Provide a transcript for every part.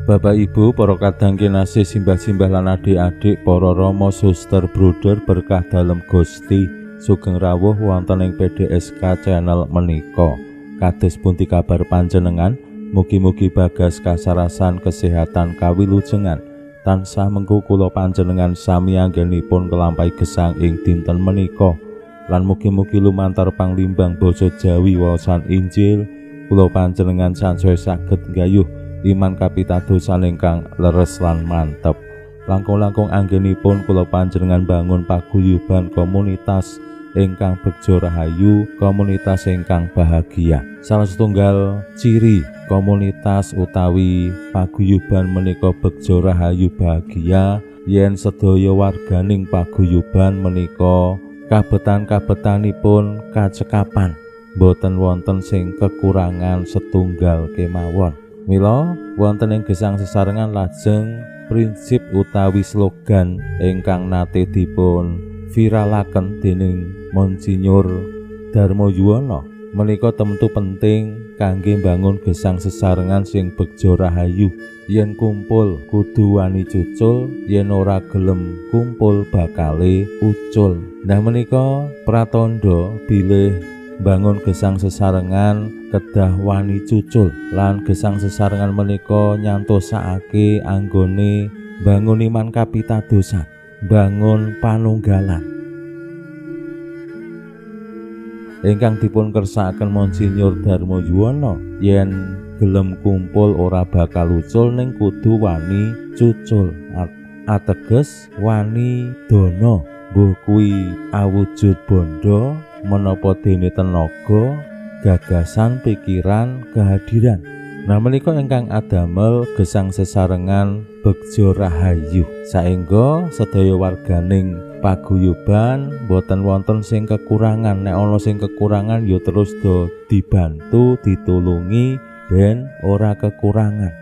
Bapak Ibu, para kadang kinasih simbah-simbah lan adik-adik, para rama suster bruder berkah dalem Gusti, sugeng rawuh wonten ing PDSK channel menika. Kados pundi kabar panjenengan? Mugi-mugi bagas kasarasan kesehatan kawilujengan tansah mengku kula panjenengan sami anggenipun kelampahi gesang ing dinten menika. Lan mugi-mugi lumantar panglimbang basa Jawi waosan Injil kula panjenengan sansaya saged nggayuh iman kapitadosan ingkang leres lan mantep. Langkung-langkung anggenipun kula panjenengan bangun paguyuban komunitas ingkang begja rahayu, komunitas ingkang bahagia. Salah setunggal ciri komunitas utawi paguyuban menika begja rahayu bahagia yen sedaya warganing paguyuban menika kabetan-kabetanipun kacekapan, boten wonten sing kekurangan setunggal kemawon. Mila wonten ing gesang sesarengan lajeng prinsip utawi slogan ingkang nate dipun viralaken dening Monsinyur Darmo Yuwono menika temtu penting kangge mbangun gesang sesarengan sing begja rahayu. Yen kumpul kudu wani cucul, yen ora gelem kumpul bakale ucul. Nah menika pratandha bilih bangun gesang sesarengan kedah wani cucul lan gesang sesarengan menika nyantosake anggone bangun iman kapitadosan, bangun panunggalan ingkang dipun kersakaken Monsinyur Darmo Yuwono. Yen gelem kumpul ora bakal ucul ning kudu wani cucul, ateges wani dono, mbuh kuwi awujud bondo menapa dene tenaga, gagasan, pikiran, kehadiran. Nah menika ingkang adamel gesang sesarengan begja rahayu saengga sedaya warganing paguyuban boten wonten sing kekurangan. Nek ana sing kekurangan ya terus do dibantu, ditulungi dan ora kekurangan.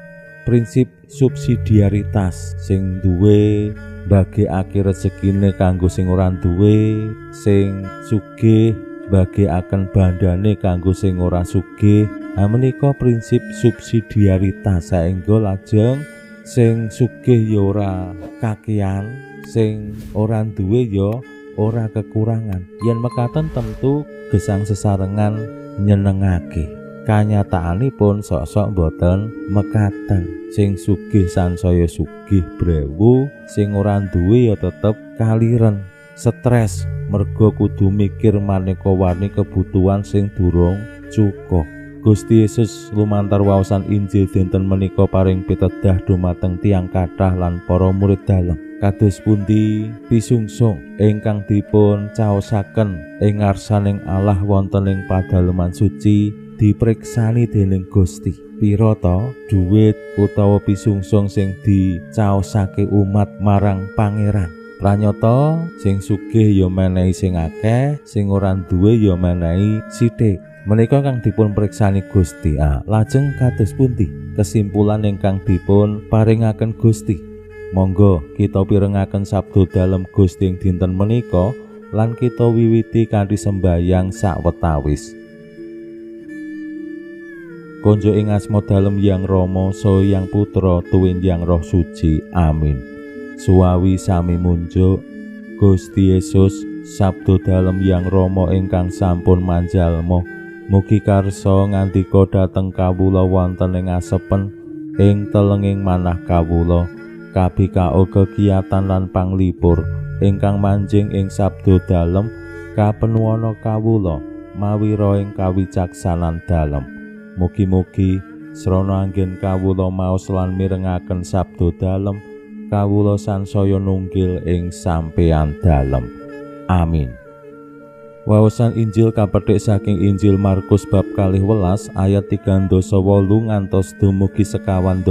Prinsip subsidiaritas sing duwe bagekake rezekine kanggo sing ora duwe, sing sugih bagekaken bandane kanggo sing ora sugih. Nah menika prinsip subsidiaritas saengga lajeng sing sugih ya ora kakean, sing ora duwe ya ora kekurangan. Yen mekaten tentu gesang sesarengan nyenengake. Kanyataanipun sok-sok boten mekaten. Sing sugih sansaya sugih brewu, sing ora duwe ya tetep kaliren, stres merga kudu mikir maneka-warni kebutuhan sing durung cukup. Gusti Yesus lumantar waosan Injil dinten menika paring pitedah dumateng tiyang kathah lan para murid dalem. Kados pundi pisungsung ingkang dipun caosaken ing ngarsaning Allah wonten ing padaleman suci dipriksani dening Gusti. Pira ta dhuwit utawa pisungsung sing dicaosake umat marang Pangeran? Pranyata sing sugih ya menehi sing akeh, sing ora duwe ya menehi sithik. Menika kang dipun priksani Gusti. Lajeng kados pundi kesimpulan ingkang dipun paringaken Gusti? Monggo kita pirengaken sabda dalem Gusti ing dinten menika lan kita wiwiti kanthi sembayang sawetawis. Konjo ing asma dalem Hyang Rama saha Hyang Putra tuwin Hyang Roh Suci. Amin. Suwawi sami munjuk Gusti Yesus sabda dalem Hyang Rama ingkang sampun manjalma mugi karsa ngandika dhateng kawula wonten ing asepen ing telenging manah kawula kabikao kegiatan lan panglipur ingkang manjing ing sabda dalem kapenuwana kawula mawira ing kawicaksanan dalem. Mugi-mugi srana anggen kawula maos lan mirengaken sabda dalem kawula sansaya nunggil ing sampeyan dalem. Amin. Waosan Injil kapetik saking Injil Markus bab 12 ayat 38 ngantos dumugi 51.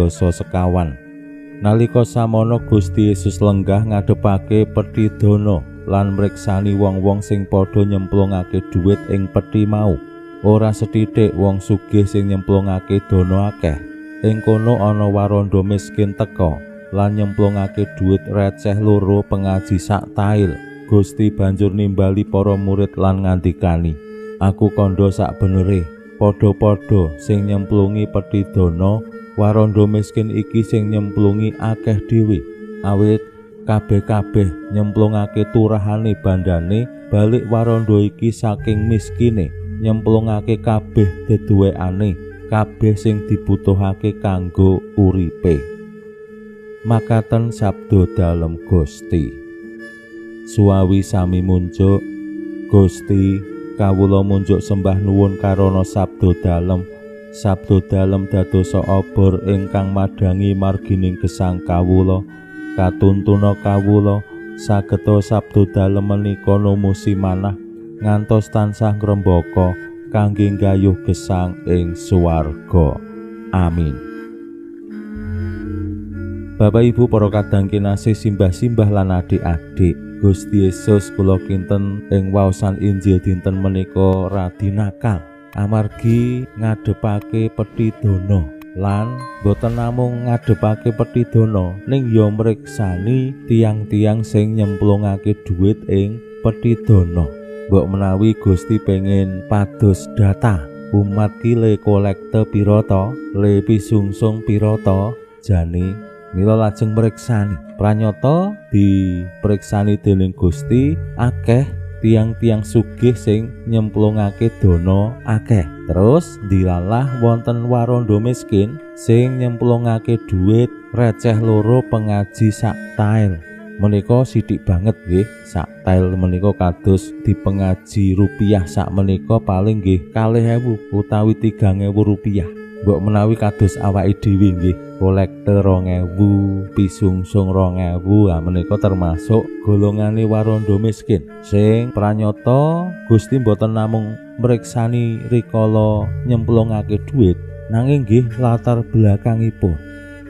Nalika samono Gusti Yesus lenggah ngadhepake peti dana lan mriksani wong-wong sing padha nyemplungake dhuwit ing peti mau. Ora sethithik wong sugih sing nyemplungake dana akeh. Ing kono ana waranda miskin teka lan nyemplungake dhuwit receh 2 pengaji sak tail. Gusti banjur nimbali para murid lan ngandikani, "Aku kandha sak benere, padha-padha sing nyemplungi peti dana, waranda miskin iki sing nyemplungi akeh dhewe. Awit kabeh-kabeh nyemplungake turahane bandane, balik waranda iki saking miskine nyemplungake kabeh deduwekane, kabeh sing dibutuhake kanggo uripe." Makaten sabda dalem Gusti. Suawi sami munjuk, Gusti kawula munjuk sembah nuwun karana sabda dalem. Sabda dalem dadosa obor ingkang madangi margining gesang kawula. Katuntuna kawula sageta sabda dalem menika numusi manah ngantos tansah ngrembaka kangge nggayuh gesang ing swarga. Amin. Bapak Ibu para kadang kinasih simbah-simbah lan adik-adik, Gusti Yesus kula kinten ing waosan Injil dinten menika radi nakal amargi ngadhepake peti dana lan boten namung ngadhepake peti dana ning ya mriksani tiang-tiang sing nyemplungake dhuwit ing peti dana. Mbok menawi Gusti pengin pados data umat ki le kolekte pira ta, le pisungsung pira ta, jane mila lajeng mriksani. Pranyata dipriksani dening Gusti akeh tiang-tiang sugih sing nyemplungake dana akeh. Terus dilalah wonten waranda miskin sing nyemplungake dhuwit receh 2 pengaji sak tail. Menika sithik banget nggih, sak tail menika kados dipengaji rupiah sak menika paling nggih 2.000 utawi 3.000 rupiah. Mbok menawi kados awake dhewe nggih kolekte 2.000, pisungsung 2.000, menika termasuk golongane waranda miskin sing pranyata Gusti mboten namung mriksani rikala nyemplungake dhuwit, nanging nggih latar belakangipun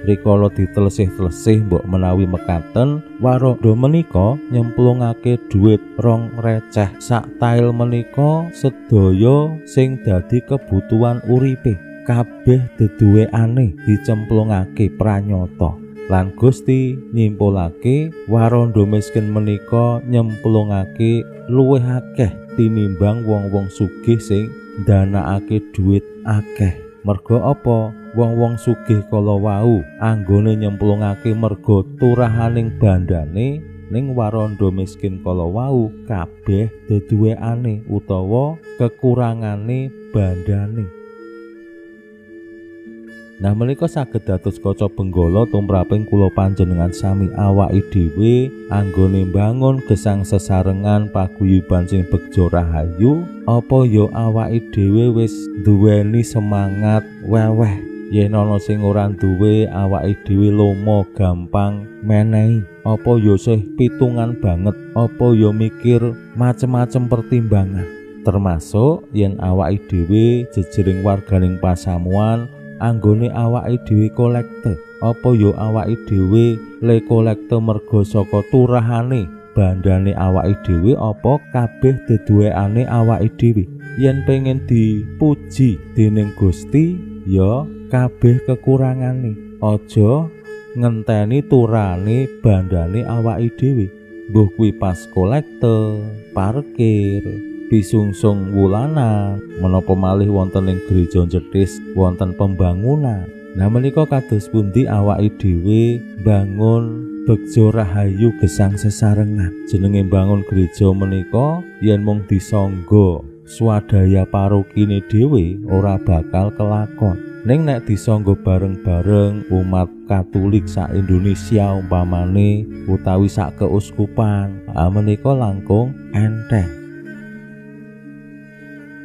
rikala ditelesih-telesih mbok menawi mekaten waranda menika nyemplungake dhuwit 2 receh sak tail menika sedaya sing dadi kebutuhan uripe. Kabeh deduwekane dicemplungake pranyata lan Gusti nyimpulake waranda miskin menika nyemplungake luwih akeh tinimbang wong-wong sugih sing ndanakake dhuwit akeh. Merga apa? Wong-wong sugih kala wau anggone nyemplungake merga turahaning bandane, ning waranda miskin kala wau kabeh deduwekane utawa kekurangane bandane. Nah menika saged dados kaca benggala tumraping kula panjenengan sami awake dhewe anggone mbangun gesang sesarengan paguyuban sing begja rahayu. Apa ya awake dhewe wis duweni semangat weweh? Yen ana sing ora duwe awake dhewe lomo gampang menehi. Apa ya sih pitungan banget? Apa ya mikir macem-macem pertimbangan? Termasuk yen awake dhewe jejering warganing pasamuan anggone awake dhewe kolekte. Apa ya awake dhewe le kolekte merga saka turahane bandane awake dhewe apa kabeh deduwekane awake dhewe? Yen pengen dipuji dening Gusti ya kabeh kekurangane. Aja ngenteni turane bandane awake dhewe. Mbuh kuwi pas kolekte, parkir, pisungsung wulanan, menapa malih wonten ing gereja jetis wonten pembangunan. Nah menika kados pundi awake dhewe bangun begja rahayu gesang sesarengan. Jenenge bangun gereja menika yen mung disangga swadaya parokine dhewe ora bakal kelakon. Ning nek disangga bareng-bareng umat Katolik sak Indonesia umpamane utawi sak keuskupan, menika langkung enteng.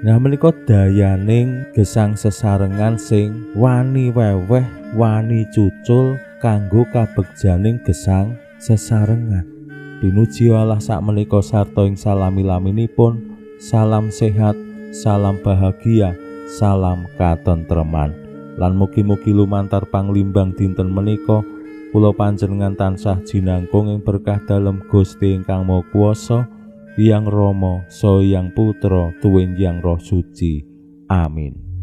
Nah menika dayaning gesang sesarengan sing wani weweh, wani cucul kanggo kabegjaning gesang sesarengan. Pinuji Allah sak menika sarta ing salami-laminipun. Salam sehat, salam bahagia, salam katentreman. Lan mugi-mugi lumantar panglimbang dinten menika kula panjenengan tansah jinangkung ing berkah dalem Gusti ingkang Maha Kuwasa, Hyang Rama saha Hyang Putra tuwin Hyang Roh Suci. Amin.